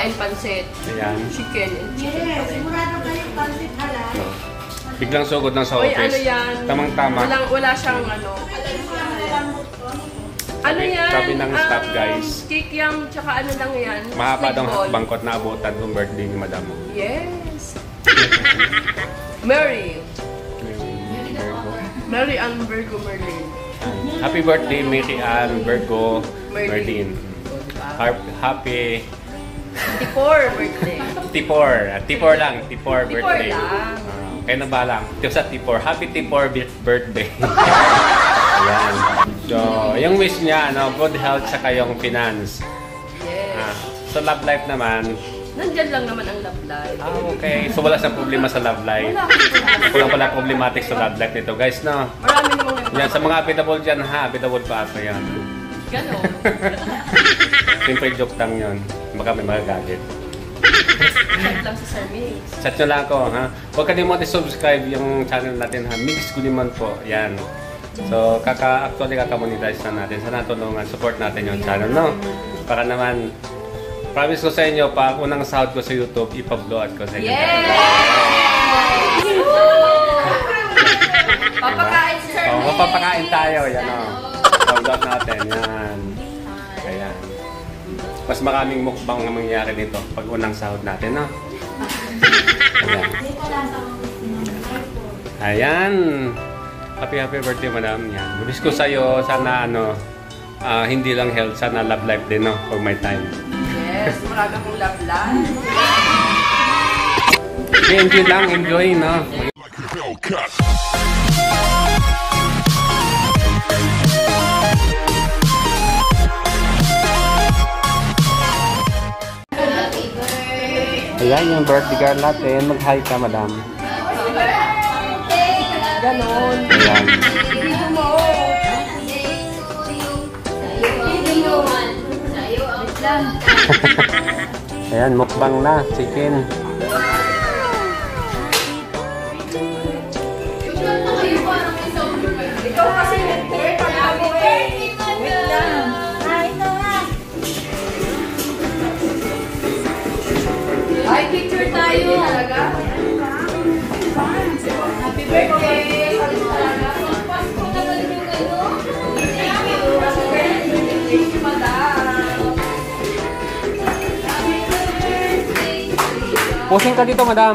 and pansit. Ayan. Chicken and chicken. Yes, sigurado kayo pansit halal. No. Biglang sugod ng sa Oy, office. ano yan? Tamang-tama. Wala siyang ano. Ano yan? Sabi ng staff, guys. Cake yam, tsaka ano lang yan. Mahaba daw Snack ball. bangkot na abutan ng birthday ni Madam. Yes. Mary. Mary Ann Virgo Merlin. Happy birthday, Mary Ann Virgo Merlin. Happy Tipor birthday. Tipor lang. Tipor birthday. lang. Kaya na ba lang? Ito sa Tipor. Happy Tipor birthday. Ayan. So, yung wish niya, good health sa kayong finance. Yes. So, love life naman. Nandyan lang naman ang love life. Okay. So, wala siyang problema sa love life. Walang pala problematic sa love life nito. Guys, no? Marami namang Yan, sa mga applicable dyan, applicable pa ako yan. Ganon. Simple joke lang yun. Baka may magagalit. Chat lang sa Sir Mix. Chat nyo lang ako, ha? Huwag kalimutan i-subscribe yung channel natin, ha? Mix Guliman po. Yan. So, actually kakamonetize na natin. Sana tulungan, support natin yung channel, no? Para naman, promise ko sa inyo, pag unang sahod ko sa YouTube, ipag-upload ko sa inyo. Yes! Papakain si Sir Mix! Papakain tayo, yan, o. Upload natin, yan. Ayan. Mas maraming mukbang na mangyayari dito pag unang sahod natin, no? Ayan. Ayan. Happy birthday, Madam. Yan. Wish ko sa'yo, sana hindi lang health, sana love life din, no? Pag may time. Yes, marami akong love life. Enjoy lang, enjoy, no? Ayan yung birthday girl natin. Mag-hi ka, Madam. Ganon. Ayan. Ayan, mukbang na. Chicken. Ikaw kasi wait lang. Ay, picture tayo. Happy birthday. Pasko naman yung ano. Thank you. Thank you, Madam. Posing ka dito, Madam.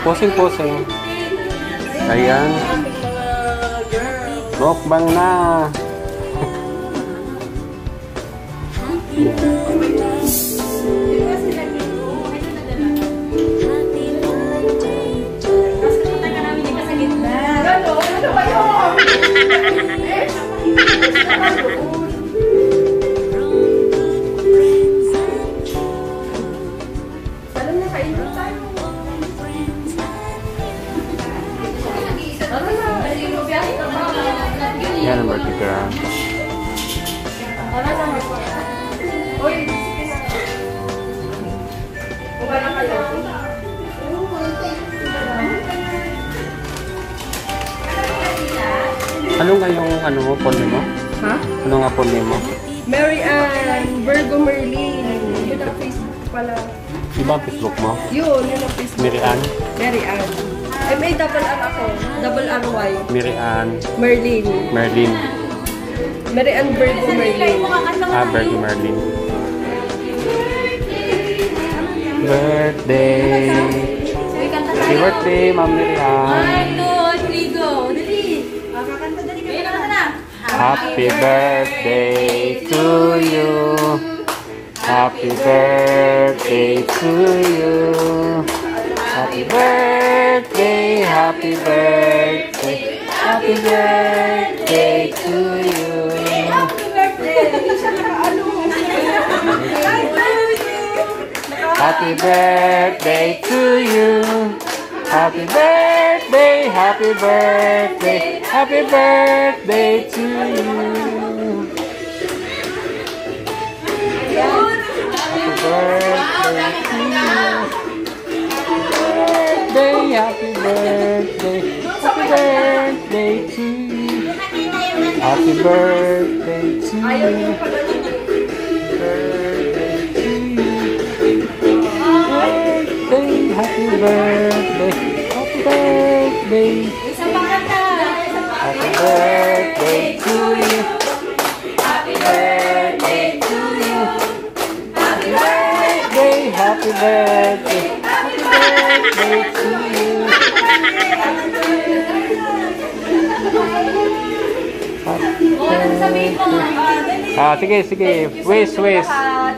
Posing. Ayan. Mukbang na. Yan ang birthday girl. Uy, kuha na kayo. Ano nga yung phone mo? Ha? Ano nga phone mo? Mary Ann Virgo Merlin. Yun ang Facebook pala. Iba ang Facebook mo? Yun ang Facebook. Mary Ann? Mary Ann. May double R ako. Double R-Y. Mary Ann. Merlin. Merlin. Mary Ann Virgo Merlin. Virgo Merlin. Birthday. Happy birthday, Ma'am Mary Ann. Happy birthday to you. Happy birthday to you. Happy birthday, happy birthday, happy birthday to you. Happy birthday to you. Happy birthday, happy birthday, happy birthday to you. Happy birthday to you. Happy birthday to you. Happy birthday to Ayaw you. niyo pala yun. Happy birthday. Happy birthday. Isa pa kanta. Happy birthday to you. Happy birthday to you. Happy birthday. Happy birthday. Happy birthday to you. Sige, sige. Wish, wish.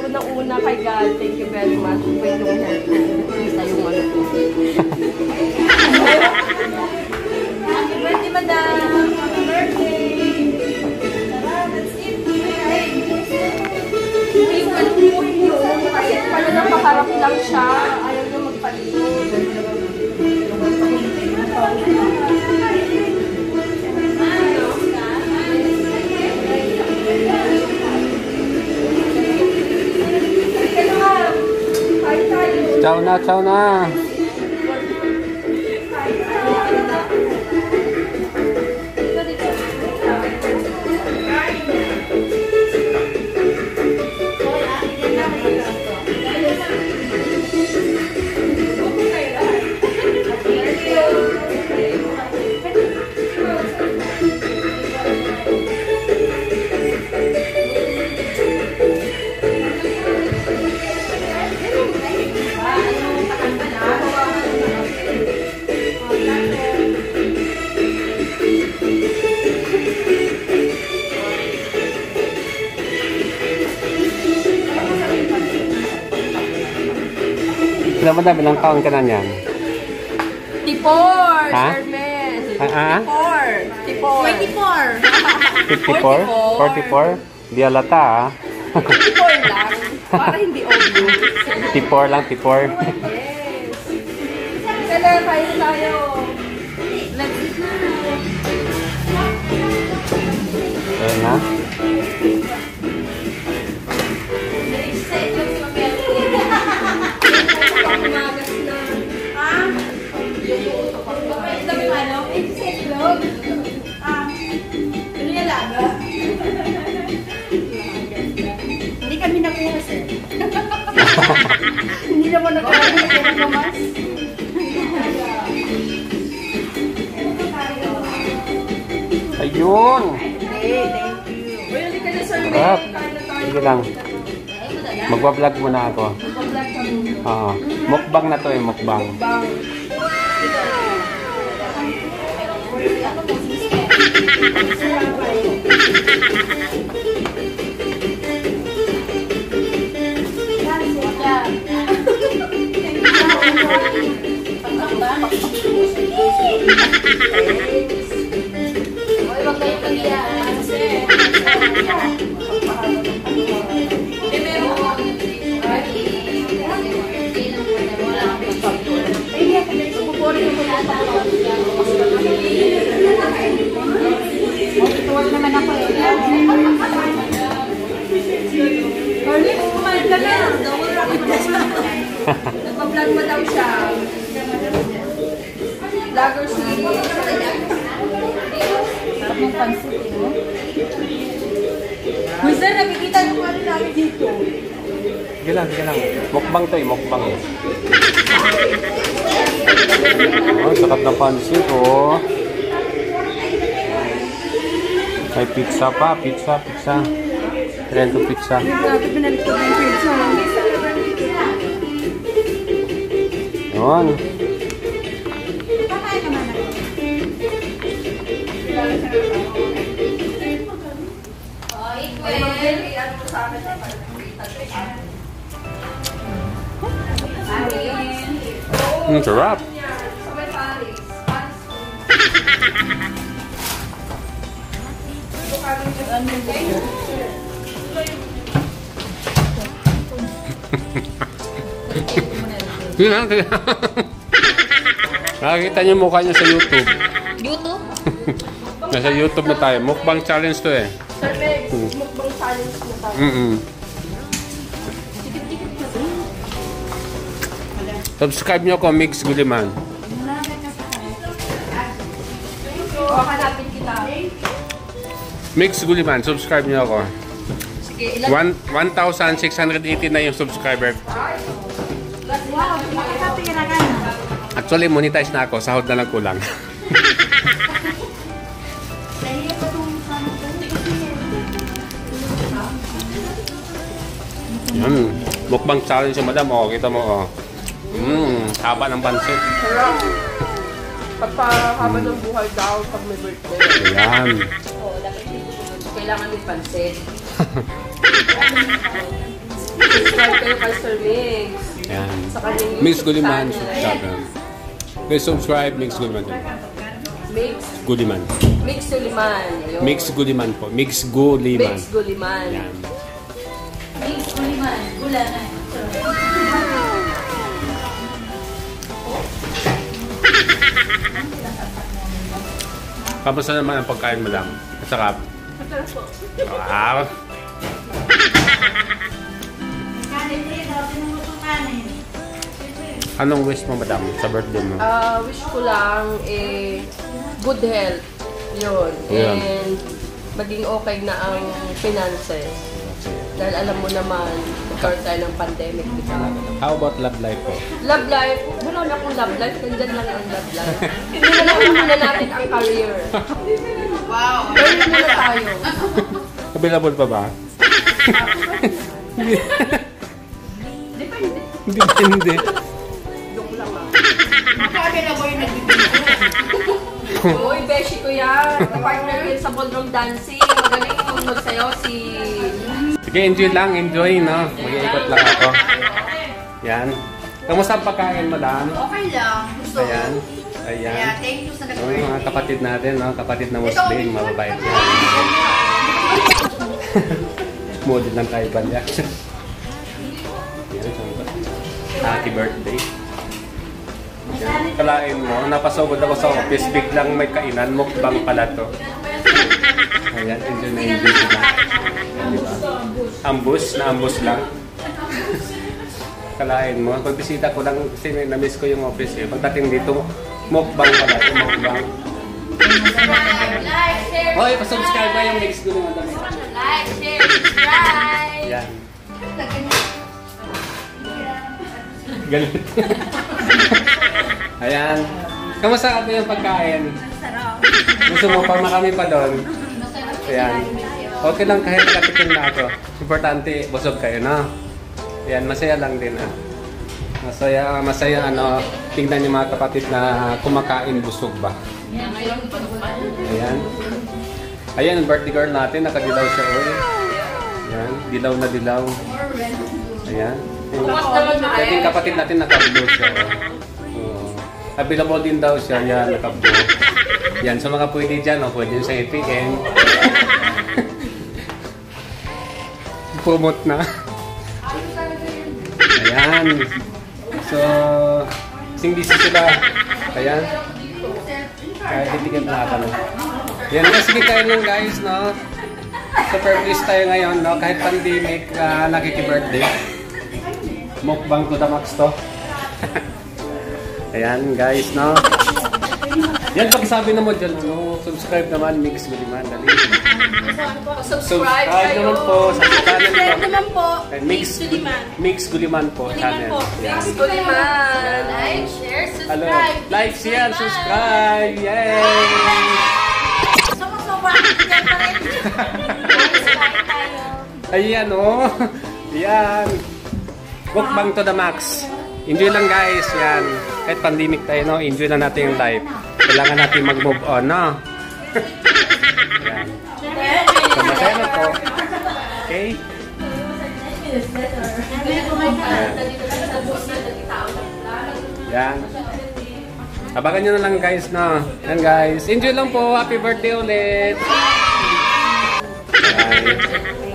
Unang-una kay God, thank you very much. Wait yung hair ko. Isa yung ano ko. Happy birthday, madam. Happy birthday. That's it. Kasi pala napakarap lang siya. Ayaw niya magpalikod. Ciao na, ciao na. Ilang madami, ilang taon ka na niyan? Tipor, Ha? Sherman. Ah? Tipor. Tipor. 24. 54? 44? Di alata ah. Tipor lang. Para hindi obvious. Tipor lang, tipor. Yes. Kaya kain tayo. Let's eat na. Ayun na. Excited lang si Mami. Umagas na. Ah? Ito yung ano? Excited lang. Ah. Ano yung laga? Hindi kami nakuha, sir. Hindi naman nagkakas. Ayun! Hey, thank you. Uy, hindi ka na, Sherman. Sarap. Kain na tayo. Sige lang. Magbablog muna ako. Mag-vlog kami. Oo. Mukbang na to eh, mukbang. Bang. Tuwag naman ako eh. Carly, kumain ka na. Nagpa-vlog mo daw siya. Vlogger si Sarap ng pansit eh. Uy, sir, nakikita niyo kung ano namin dito. Sige lang, sige lang. Mukbang to eh, mukbang eh. Oh, sarap ng pansit oh. May pizza pa, pizza. Trento pizza. Grabe, pinalik ko yung pizza. Yun. Sarap. Yun. Nakakita niyo mukha niya sa YouTube. YouTube? Nasa YouTube na tayo. Mukbang challenge to eh. Sir Meg, mukbang challenge na tayo. Subscribe niyo ako, Migs Guliman. Hanapin kita. Mix Guliman, subscribe niyo ako. Sige, ilan? 1,680 na yung subscriber. Wow, makakapi ka na ka na. Actually, monetize na ako. Sahod na lang kulang. Nahiya pa itong Yan. Mukbang challenge yung madam. O, kita mo. Haba ng pansit. Sarap. Pagpahaba ng buhay daw pag may birthday. Ayan. Oo, dapat kailangan may pansit. Subscribe kayo kay Sir Mix. Ayan. Sa kanyang Mix YouTube Guliman. channel. Please subscribe. Mix Guliman. Mix. Guliman. Mix Guliman. Ayun. Mix Guliman po. Mix Guliman. Mix Guliman. Ayan. mix, kuliman, gula na. Kamusta naman ang pagkain, madam? Masarap. Wow. Kanin din, tinungo itong kanin. Anong wish mo, madam, sa birthday mo? Wish ko lang good health. Yun. Yeah. And maging okay na ang finances. Dahil alam mo naman, magkaroon tayo ng pandemic, di ba? How about love life po? Love life, wala na akong love life, nandyan lang ang love life. Hindi na lang muna natin ang career. Wow! Career muna tayo. Available pa ba? Depende. Hindi. Joke lang ah. Makabi na ko yung nagbibigay. Uy, beshi ko yan. Partner ko yun sa ballroom dancing. Magaling kung magsayaw si... Sige, enjoy lang. Enjoy, no? Mag-iikot lang ako. Yan. Kamusta ang pagkain, madam? Okay lang. Gusto. Ayan. Kaya, Ayan. thank you sa So, nag-birthday. yung mga kapatid natin, no? Kapatid na Muslim, mababait yan. Model ng tribal yan. Yan, happy birthday. Yan. Kalain mo, napasugod ako sa office, biglang may kainan, mukbang pala to. Ayan, enjoy na enjoy sila. Yan, diba? Ambush, na-ambush lang. Kalain mo, pagbisita ko lang, kasi na-miss ko yung office eh. Pagdating dito, mukbang pala to, mukbang. Like, share, Hoy, pa-subscribe ka yung mix ko naman dami. like, share, subscribe. Yan. Galit. Ayan. Kamusta ka yung pagkain? Sarap. Gusto mo pa marami pa doon? Ayan. Okay lang kahit nakatikim na ako. Importante, busog kayo, no? Ayan, masaya lang din, ah. Masaya, ano, tingnan yung mga kapatid na kumakain busog ba? Ayan. Ayan, ang birthday girl natin, nakadilaw siya, oy. Ayan, dilaw na dilaw. Ayan. Bukas naman na Yung kapatid natin naka-blue siya. Oh. Available din daw siya. Yan, naka-blue. Yan, sa mga pwede dyan, pwede nyo sa ATM. Promote na. Ayan. So, sing busy sila. Ayan. Kaya titikin na ako. Yan, sige kayo lang guys, no? Super pleased tayo ngayon, no? Kahit pandemic, nakiki-birthday. Mukbang to the max to. Ayan guys, no? Yan, pagsabi naman dyan, no? Subscribe naman, Mix Guliman. Dali. Subscribe naman kayo. po sa channel Share ko. naman po. Mix Guliman. Mix Guliman po, Guliman channel. po. Yan. Mix Guliman. Like, share, Hello. subscribe. Like, share, subscribe. Yay! Sama-sama. Yan pa rin. Subscribe tayo. Ayan, oh. Yan. Mukbang to the max. Enjoy lang guys, yan. Kahit pandemic tayo, no? Enjoy lang natin yung life. Kailangan natin mag-move on, no? Yan. So, masaya na po. Okay? Yan. Abangan nyo na lang guys, no? Yan guys. Enjoy lang po. Happy birthday ulit. Bye.